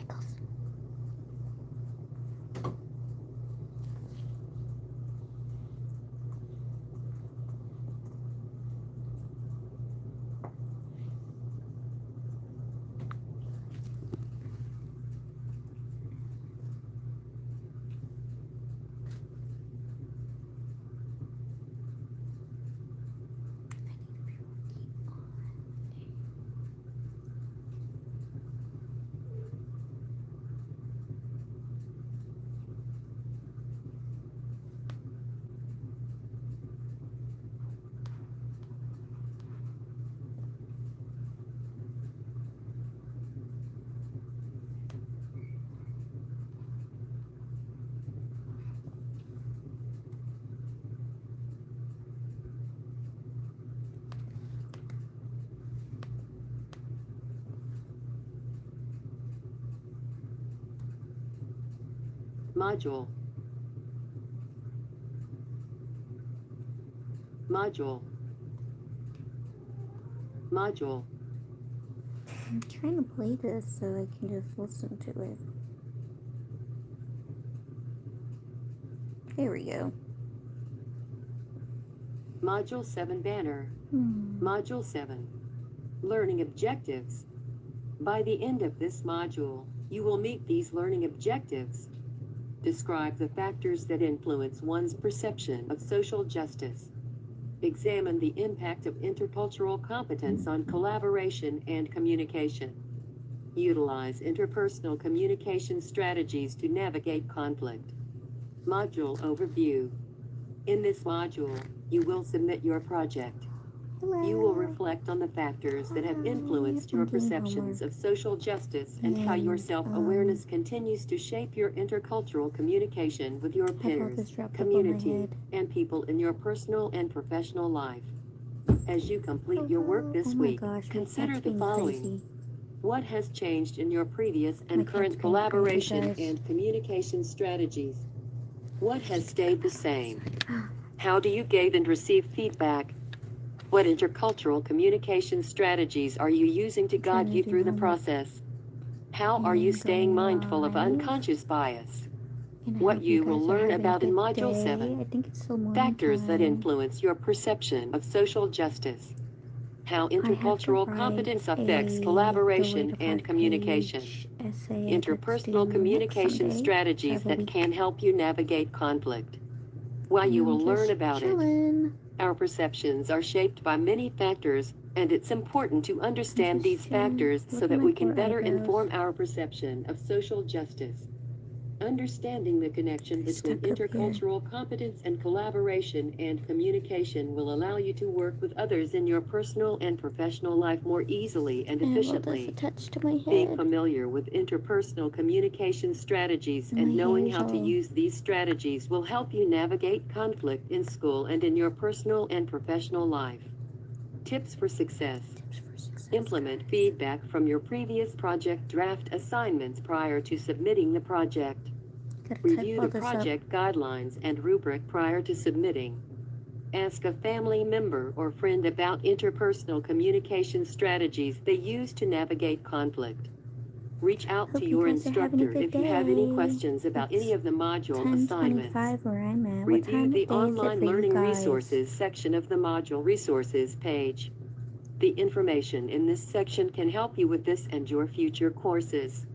tickles. Module. Module. Module. I'm trying to play this so I can just listen to it. Here we go. Module 7 banner. Hmm. Module 7. Learning objectives. By the end of this module, you will meet these learning objectives. Describe the factors that influence one's perception of social justice. Examine the impact of intercultural competence on collaboration and communication. Utilize interpersonal communication strategies to navigate conflict. Module overview. In this module, you will submit your project. Hello. You will reflect on the factors that have influenced your I'm doing perceptions homework. of social justice and how your self-awareness continues to shape your intercultural communication with your have all peers, this wrapped up on my community, head. and people in your personal and professional life. As you complete your work this Oh my week, gosh, my consider cat's the being following. crazy. What has changed in your previous My and cat's current being collaboration crazy, guys. and communication strategies? What has stayed the same? How do you gain and receive feedback? What intercultural communication strategies are you using to guide you through the process? How are you staying mindful of unconscious bias? And I What hope you guys will are learn having a about in good Module day. 7. I think it's still morning Factors that time. influence your perception of social justice. How I have to intercultural write competence affects a collaboration 3 to and 5 communication. page essay I got to Interpersonal do next communication Sunday. strategies So I have a that week. can help you navigate conflict. Why And you I'm will learn just about it. chilling. Our perceptions are shaped by many factors, and it's important to understand these factors so Look at that my we can poor better eyebrows. inform our perception of social justice. Understanding the connection between Stuck up here. intercultural competence and collaboration and communication will allow you to work with others in your personal and professional life more easily and I have all this efficiently. attached to my Being head. familiar with interpersonal communication strategies and knowing how to use these strategies will help you navigate conflict in school and in your personal and professional life. Tips for success. Implement feedback from your previous project draft assignments prior to submitting the project. Review the project guidelines and rubric prior to submitting. Ask a family member or friend about interpersonal communication strategies they use to navigate conflict. Reach out to your instructor if you have any questions about any of the module assignments. 10:25 where I'm at. What Review time the of day is it online for you learning guys? resources section of the module resources page. The information in this section can help you with this and your future courses.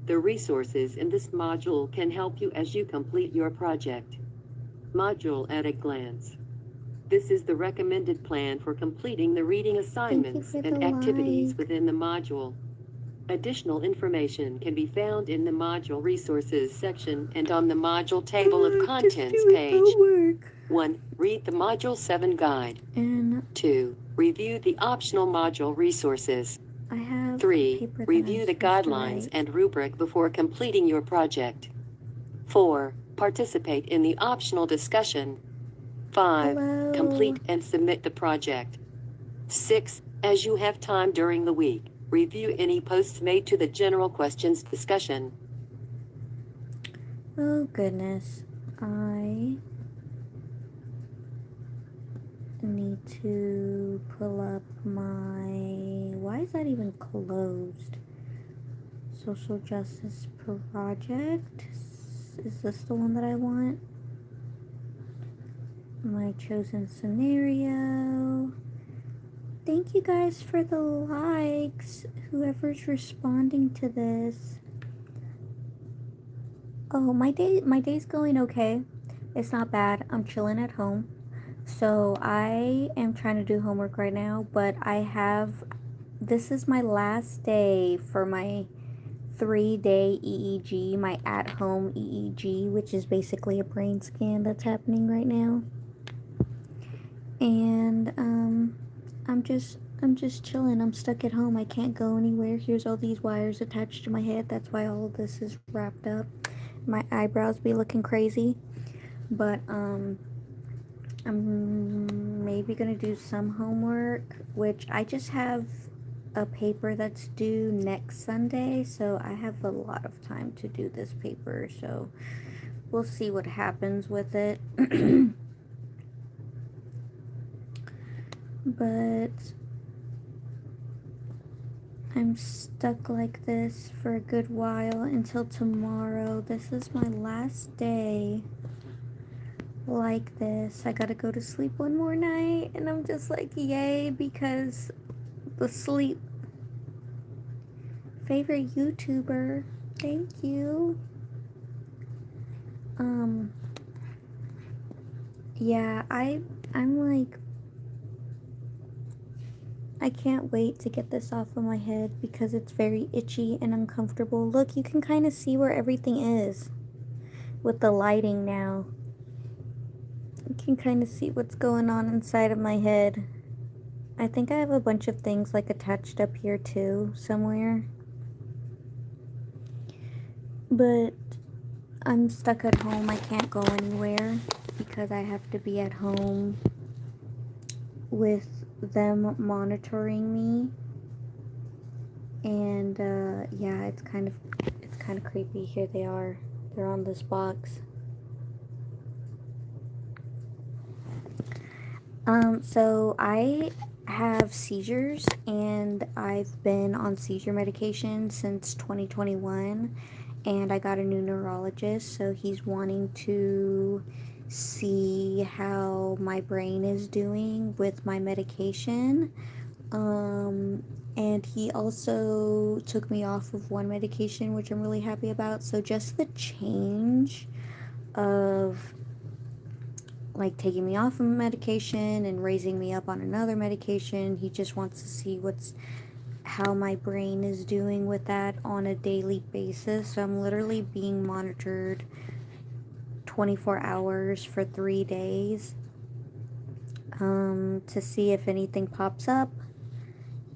The resources in this module can help you as you complete your project. Module at a glance. This is the recommended plan for completing the reading assignments and activities within the module. Additional information can be found in the module resources section and on the module table of contents page. 1. Read the Module 7 guide. And 2. Review the optional module resources. I have 3. Review the guidelines and rubric before completing your project. 4. Participate in the optional discussion. 5. Complete and submit the project. 6. As you have time during the week, review any posts made to the general questions discussion. Oh goodness. I need to pull up my... Why is that even closed? Social Justice Project. Is this the one that I want? My chosen scenario. Thank you guys for the likes. Whoever's responding to this. Oh, my day's going okay. It's not bad. I'm chilling at home. So I am trying to do homework right now, but this is my last day for my 3-day EEG, my at-home EEG, which is basically a brain scan that's happening right now. And I'm just chilling. I'm stuck at home. I can't go anywhere. Here's all these wires attached to my head. That's why all of this is wrapped up. My eyebrows be looking crazy. But I'm maybe gonna do some homework, which I just have a paper that's due next Sunday, so I have a lot of time to do this paper, so we'll see what happens with it. But I'm stuck like this for a good while until tomorrow. This is my last day like this. I gotta go to sleep one more night, and I'm just like, yay, because the sleep. Favorite YouTuber. Thank you. Yeah, I'm like, I can't wait to get this off of my head because it's very itchy and uncomfortable. Look, you can kind of see where everything is with the lighting now. You can kind of see what's going on inside of my head. I think I have a bunch of things like attached up here too, somewhere. But I'm stuck at home. I can't go anywhere because I have to be at home with them monitoring me. And yeah, it's kind of creepy. Here they are. They're on this box. So I have seizures, and I've been on seizure medication since 2021, and I got a new neurologist, so he's wanting to see how my brain is doing with my medication. And he also took me off of one medication, which I'm really happy about. So just the change of like taking me off of medication and raising me up on another medication, he just wants to see how my brain is doing with that on a daily basis. So I'm literally being monitored 24 hours for 3 days to see if anything pops up,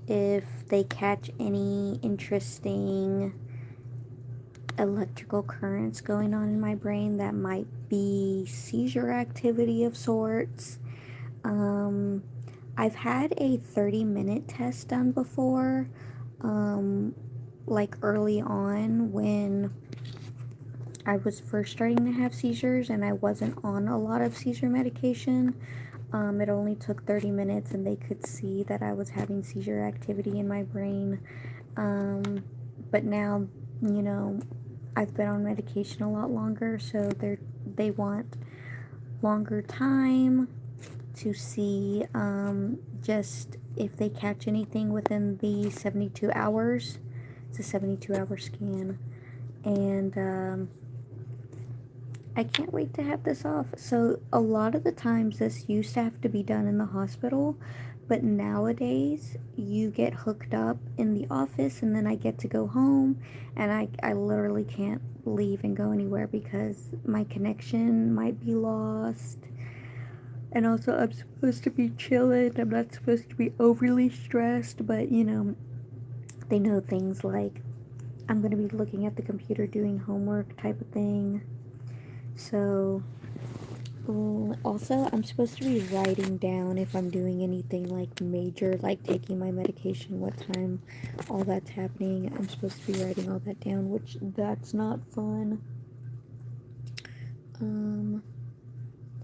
if they catch any interesting electrical currents going on in my brain that might be seizure activity of sorts. I've had a 30-minute test done before, like early on when I was first starting to have seizures and I wasn't on a lot of seizure medication. It only took 30 minutes and they could see that I was having seizure activity in my brain. But now, you know, I've been on medication a lot longer, so they want longer time to see just if they catch anything within the 72 hours. It's a 72-hour scan. And I can't wait to have this off. So a lot of the times this used to have to be done in the hospital, but nowadays you get hooked up in the office and then I get to go home, and I literally can't leave and go anywhere because my connection might be lost. And also I'm supposed to be chilling. I'm not supposed to be overly stressed, but you know, they know things like I'm going to be looking at the computer doing homework type of thing. So also, I'm supposed to be writing down if I'm doing anything like major, like taking my medication, what time all that's happening. I'm supposed to be writing all that down, which that's not fun.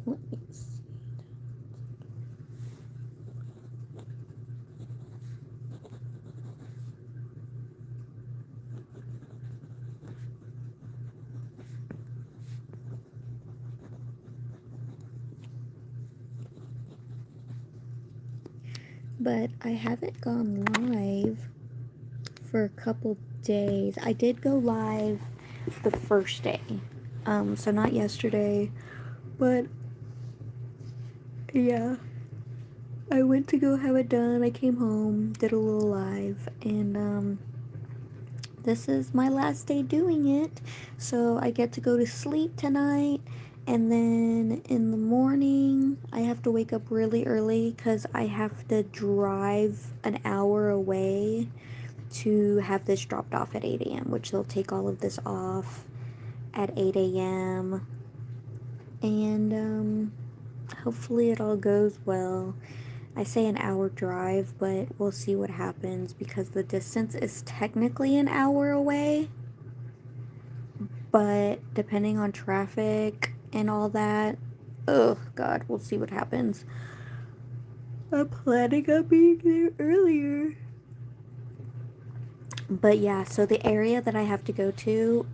Let me see. but I haven't gone live for a couple days. I did go live the first day, so not yesterday, but yeah, I went to go have it done. I came home, did a little live, and this is my last day doing it. So I get to go to sleep tonight, and then in the morning, I have to wake up really early because I have to drive an hour away to have this dropped off at 8 a.m., which they'll take all of this off at 8 a.m. And hopefully it all goes well. I say an hour drive, but we'll see what happens because the distance is technically an hour away. But depending on traffic and all that, oh God, we'll see what happens. I'm planning on being there earlier. But yeah, so the area that I have to go to,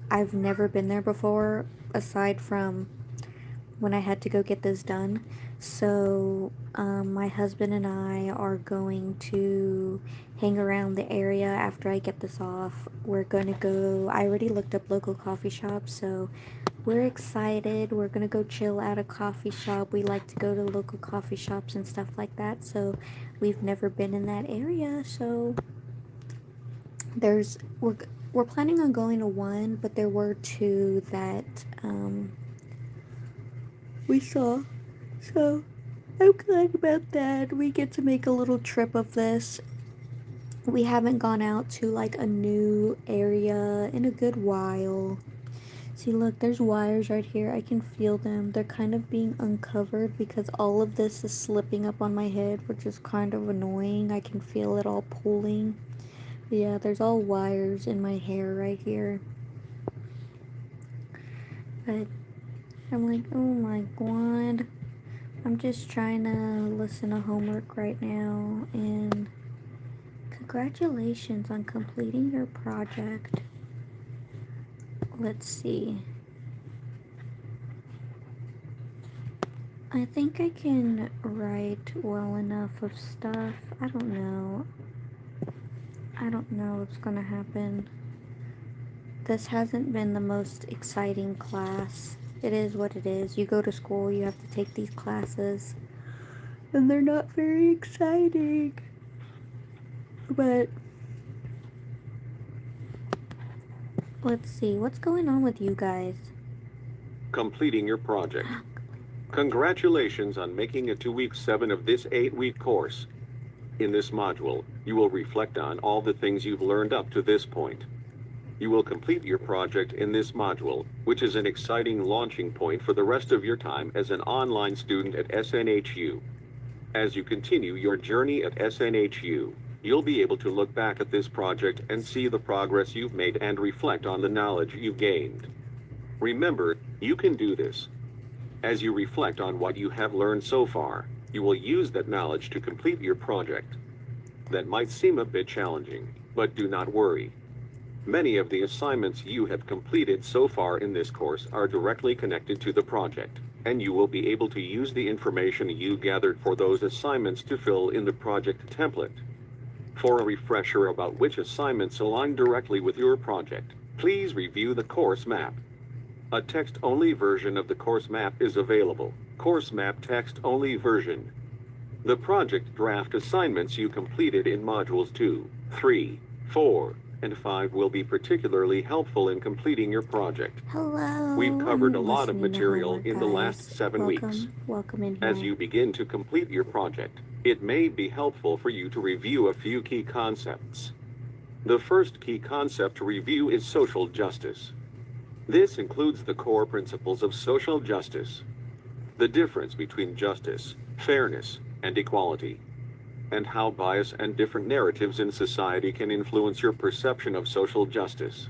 I've never been there before, aside from when I had to go get this done. So, my husband and I are going to hang around the area after I get this off. We're going to go, I already looked up local coffee shops, so we're excited. We're going to go chill at a coffee shop. We like to go to local coffee shops and stuff like that, so we've never been in that area, so there's we're planning on going to one, but there were two that we saw. So I'm glad about that. We get to make a little trip of this. We haven't gone out to like a new area in a good while. See, look, there's wires right here. I can feel them. They're kind of being uncovered because all of this is slipping up on my head, which is kind of annoying. I can feel it all pulling. Yeah, there's all wires in my hair right here. But I'm like, oh my God. I'm just trying to listen to homework right now. And congratulations on completing your project. Let's see. I think I can write well enough of stuff. I don't know. I don't know what's gonna happen. This hasn't been the most exciting class. It is what it is. You go to school, you have to take these classes, and they're not very exciting. But let's see, what's going on with you guys? Completing your project. Congratulations on making it to week 7 of this 8-week course. In this module, you will reflect on all the things you've learned up to this point. You will complete your project in this module, which is an exciting launching point for the rest of your time as an online student at SNHU. As you continue your journey at SNHU, you'll be able to look back at this project and see the progress you've made and reflect on the knowledge you've gained. Remember, you can do this. As you reflect on what you have learned so far, you will use that knowledge to complete your project. That might seem a bit challenging, but do not worry. Many of the assignments you have completed so far in this course are directly connected to the project, and you will be able to use the information you gathered for those assignments to fill in the project template. For a refresher about which assignments align directly with your project, please review the course map. A text-only version of the course map is available. Course map text-only version. The project draft assignments you completed in modules 2, 3, 4, and 5 will be particularly helpful in completing your project. Hello. We've covered a I'm lot of listening to material homework, in the guys. last 7 weeks. Welcome in here. As you begin to complete your project, it may be helpful for you to review a few key concepts. The first key concept to review is social justice. This includes the core principles of social justice, the difference between justice, fairness, and equality, and how bias and different narratives in society can influence your perception of social justice.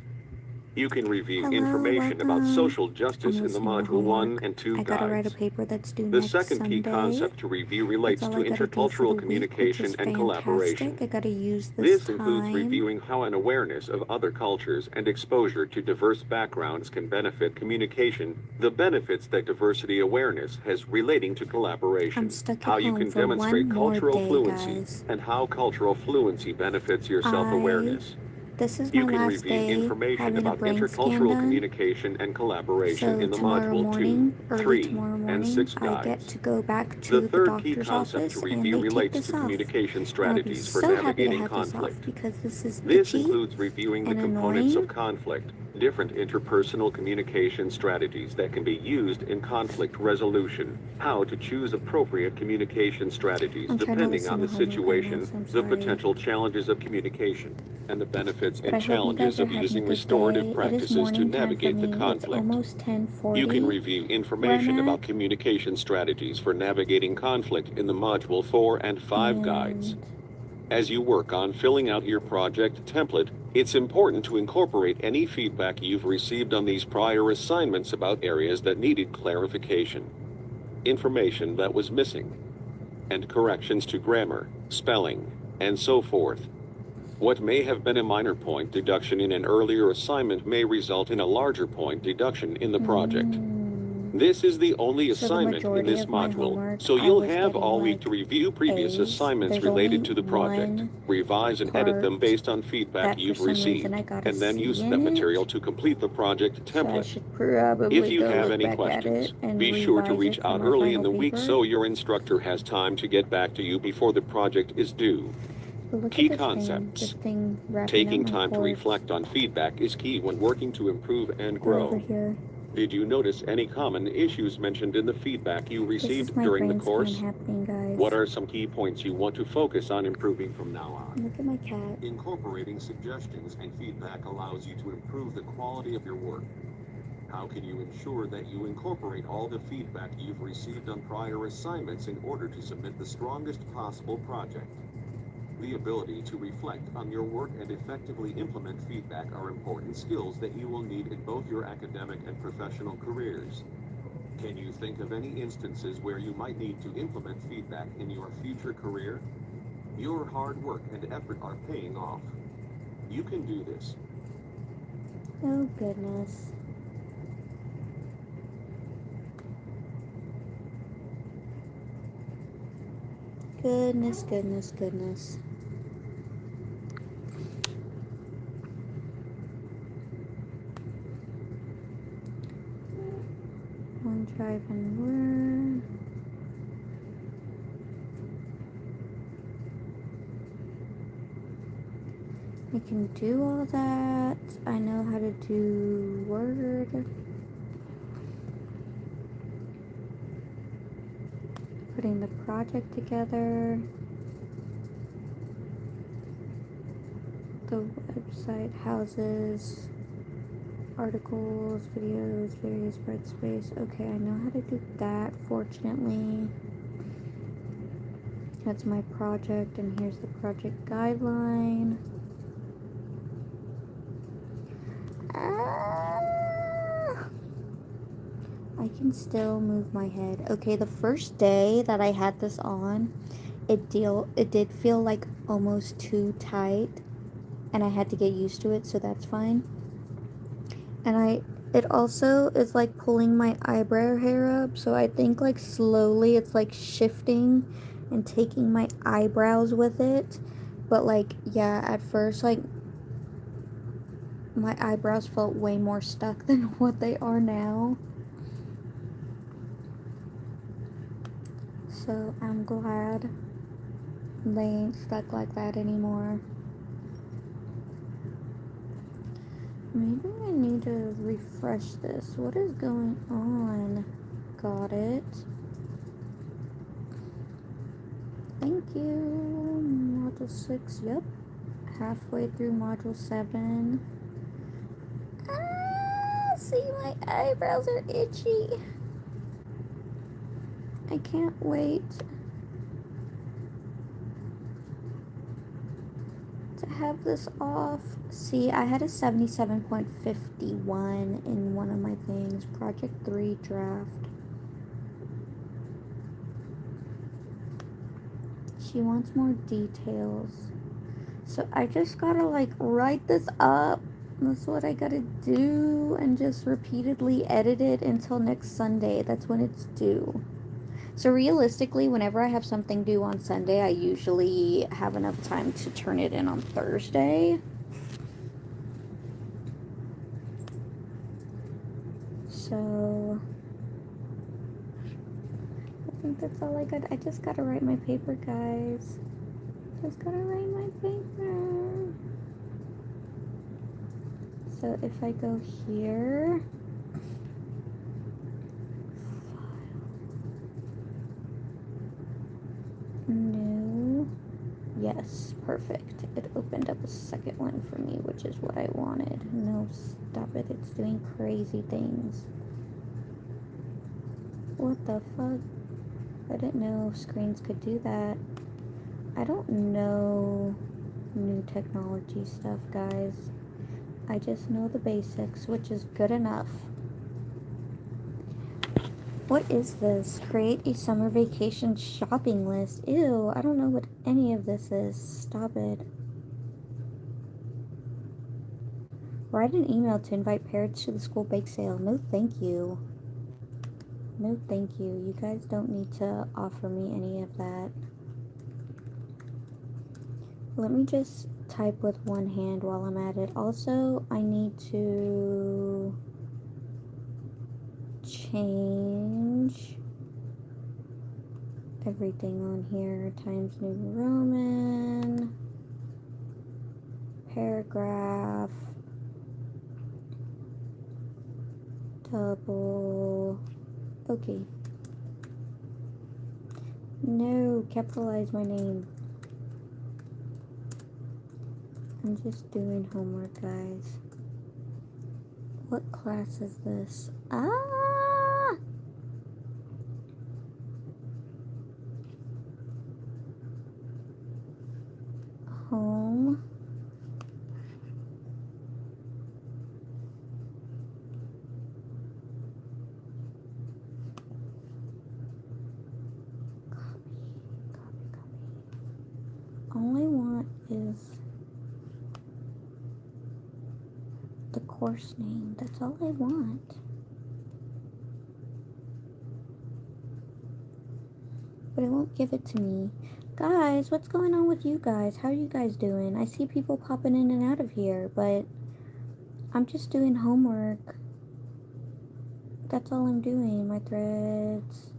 You can review Hello, information about welcome. social I'm justice in the listening to Module 1 homework. and 2 I gotta write a guides. paper that's due The next second key Sunday. concept to review That's relates all to I gotta do for the intercultural week, which communication is and collaboration. fantastic. I gotta use This this includes time. reviewing how an awareness of other cultures and exposure to diverse backgrounds can benefit communication, the benefits that diversity awareness has relating to collaboration, I'm stuck at how you home can for demonstrate one more cultural day, fluency, guys. and how cultural fluency benefits your self-awareness. This is You my can last review day information having a about brain scan intercultural done. communication and collaboration So in the tomorrow Module 2, morning, early 3, tomorrow and morning, 6 I get guides. to go back The to the third key doctor's concept to office and review they take relates this to off. communication And I'll be strategies for so happy to navigating have this off conflict. because this is This itchy includes reviewing the and components annoying. of conflict, different interpersonal communication strategies that can be used in conflict resolution, how to choose appropriate communication strategies I'm trying to depending listen on to the homework right now, situation, so I'm the sorry. potential challenges of communication, and the benefits But and I hope you guys challenges are of having a using good restorative day. It is practices to morning time for navigate the me. It's conflict. almost 10:40. You can review where I'm information about at. communication strategies for navigating conflict in the Module 4 and 5 guides. And As you work on filling out your project template, it's important to incorporate any feedback you've received on these prior assignments about areas that needed clarification, information that was missing, and corrections to grammar, spelling, and so forth. What may have been a minor point deduction in an earlier assignment may result in a larger point deduction in the project. This is the only so the assignment in majority this of my module, homework, so I you'll was have getting all week like to review previous A's. assignments There's related only to the project, one revise and edit them part based on feedback that for you've some reason received, I got a and then C use in that it. material to complete the project So I template. should probably If you go have look any back at questions, it and be sure to revise reach it for out my early in final the week paper. so your instructor has time to get back to you before the project is due. But look Key at concepts. this thing wrapping Taking up my time to cords. reflect on feedback is key when working to improve and They're over grow. here. Did you notice any common issues mentioned in the feedback you This is received my during the brain course? scan happening, guys. What are some key points you want to focus on improving from now on? Look at my cat. Incorporating suggestions and feedback allows you to improve the quality of your work. How can you ensure that you incorporate all the feedback you've received on prior assignments in order to submit the strongest possible project? The ability to reflect on your work and effectively implement feedback are important skills that you will need in both your academic and professional careers. Can you think of any instances where you might need to implement feedback in your future career? Your hard work and effort are paying off. You can do this. Oh, goodness. Goodness, goodness, goodness. OneDrive and Word. I can do all that. I know how to do Word. Putting the project together. The website houses articles, videos, various spread space. Okay, I know how to do that, fortunately. That's my project, and here's the project guideline. I can still move my head. Okay, the first day that I had this on, it did feel like almost too tight, and I had to get used to it, so that's fine. And it also is like pulling my eyebrow hair up, so I think like slowly it's like shifting and taking my eyebrows with it. But like, yeah, at first like my eyebrows felt way more stuck than what they are now. So I'm glad they ain't stuck like that anymore. Maybe I need to refresh this. What is going on? Got it. Thank you. Module 6, yep. Halfway through Module 7. See, my eyebrows are itchy. I can't wait to have this off? See, I had a 77.51 in one of my things. Project 3 draft. She wants more details. So I just gotta like write this up. That's what I gotta do, and just repeatedly edit it until next Sunday. That's when it's due. So realistically, whenever I have something due on Sunday, I usually have enough time to turn it in on Thursday. So I think that's all I got. I just gotta write my paper, guys. Just gotta write my paper. So if I go here, new, yes, perfect. It opened up a second one for me, which is what I wanted. No, stop it. It's doing crazy things. What the fuck? I didn't know screens could do that. I don't know new technology stuff, guys. I just know the basics, which is good enough. What is this? Create a summer vacation shopping list. Ew, I don't know what any of this is. Stop it. Write an email to invite parents to the school bake sale. No, thank you. No, thank you. You guys don't need to offer me any of that. Let me just type with one hand while I'm at it. Also, I need to change everything on here. Times New Roman, paragraph, double. Okay. No, capitalize my name. I'm just doing homework, guys. What class is this? Ah! Home. Copy. All I want is the course name. That's all I want. But it won't give it to me. Guys, what's going on with you guys? How are you guys doing? I see people popping in and out of here, but I'm just doing homework. That's all I'm doing. My threads.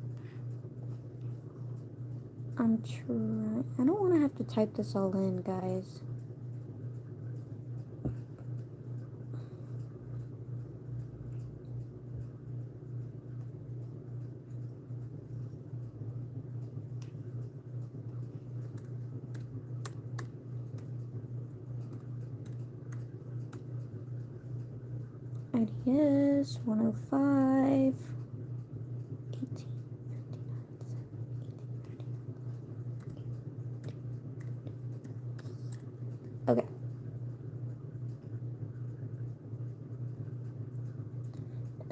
I'm trying. I don't want to have to type this all in, guys. Ideas 105. 18. Okay.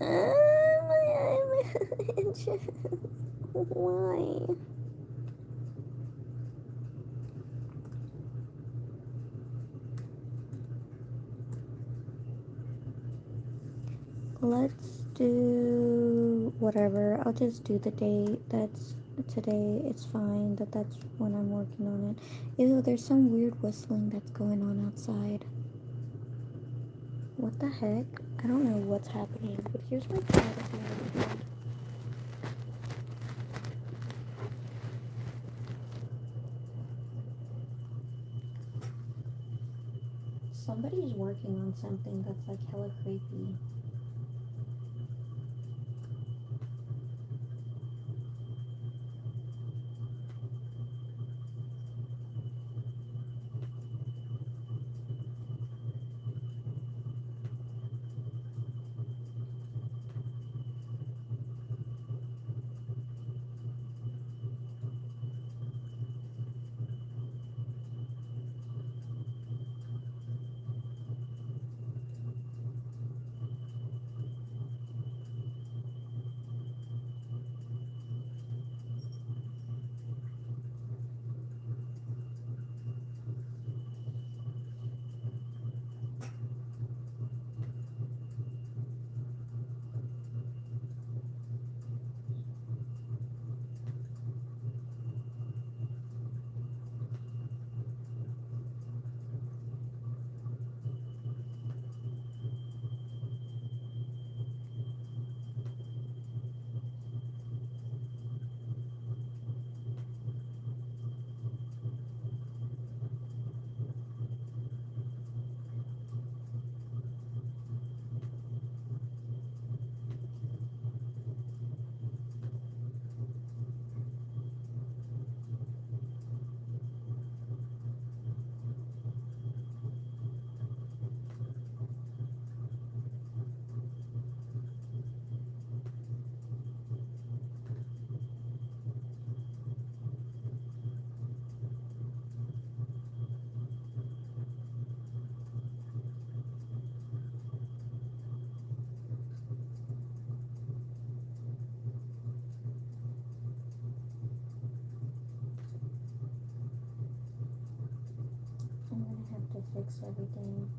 My images. Why? Let's do whatever. I'll just do the date. That's today. It's fine that's when I'm working on it. Ew, there's some weird whistling that's going on outside. What the heck? I don't know what's happening, but here's my cat. Somebody's working on something that's like hella creepy. they fixed everything.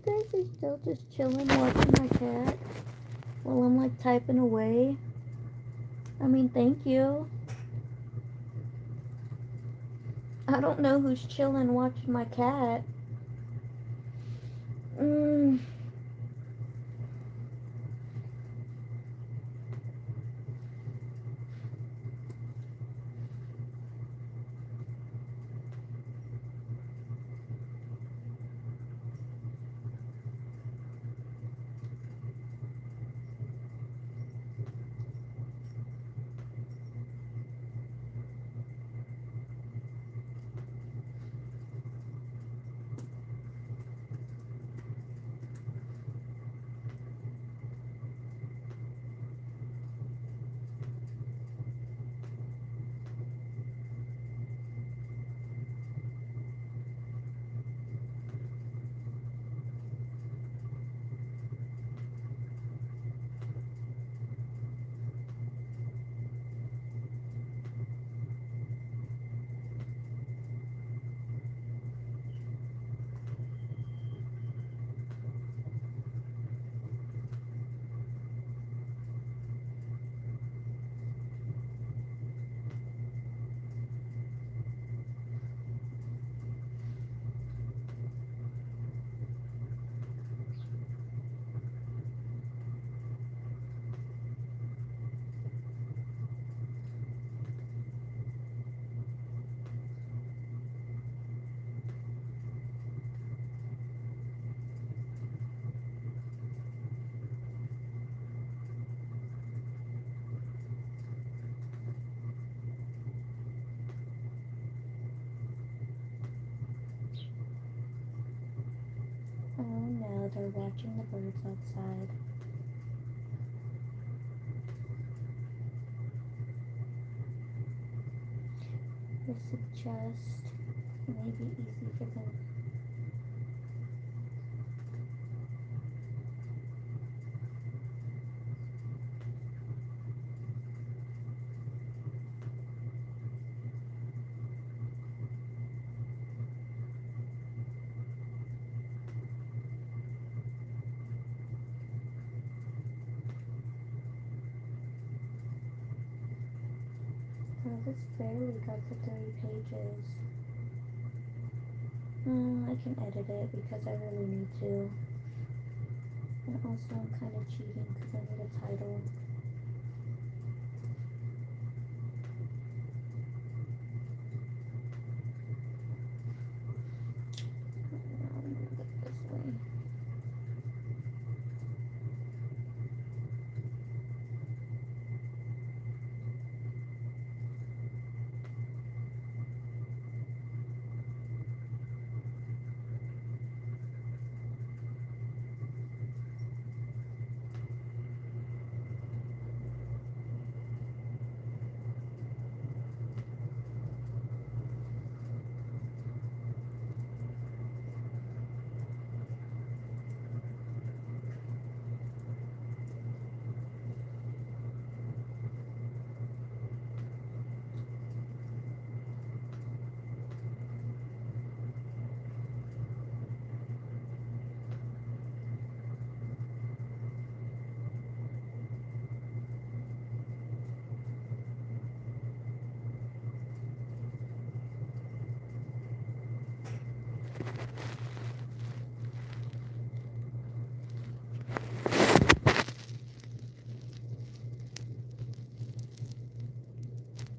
guys are still just chilling watching my cat while I'm like typing away. I mean, thank you. I don't know who's chilling watching my cat. Mm. Oh no, they're watching the birds outside. This is just maybe easy for them. Oh, this barely got to 30 pages. I can edit it because I really need to. And also I'm kind of cheating because I need a title. I'll move it this way.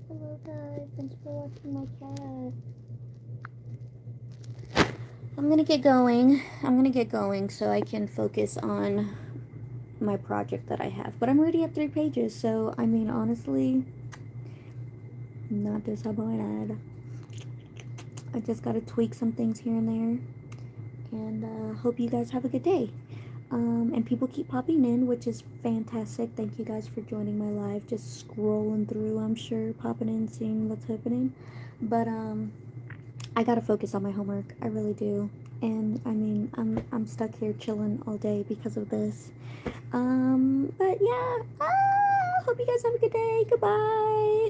Hello guys, thanks for watching my cat. I'm gonna get going so I can focus on my project that I have. But I'm already at 3 pages, so I mean honestly, not disappointed. I just gotta tweak some things here and there. And hope you guys have a good day. And people keep popping in, which is fantastic. Thank you guys for joining my live. Just scrolling through, I'm sure, popping in, seeing what's happening. But I gotta focus on my homework. I really do. And I mean, I'm stuck here chilling all day because of this. But yeah. Hope you guys have a good day. Goodbye.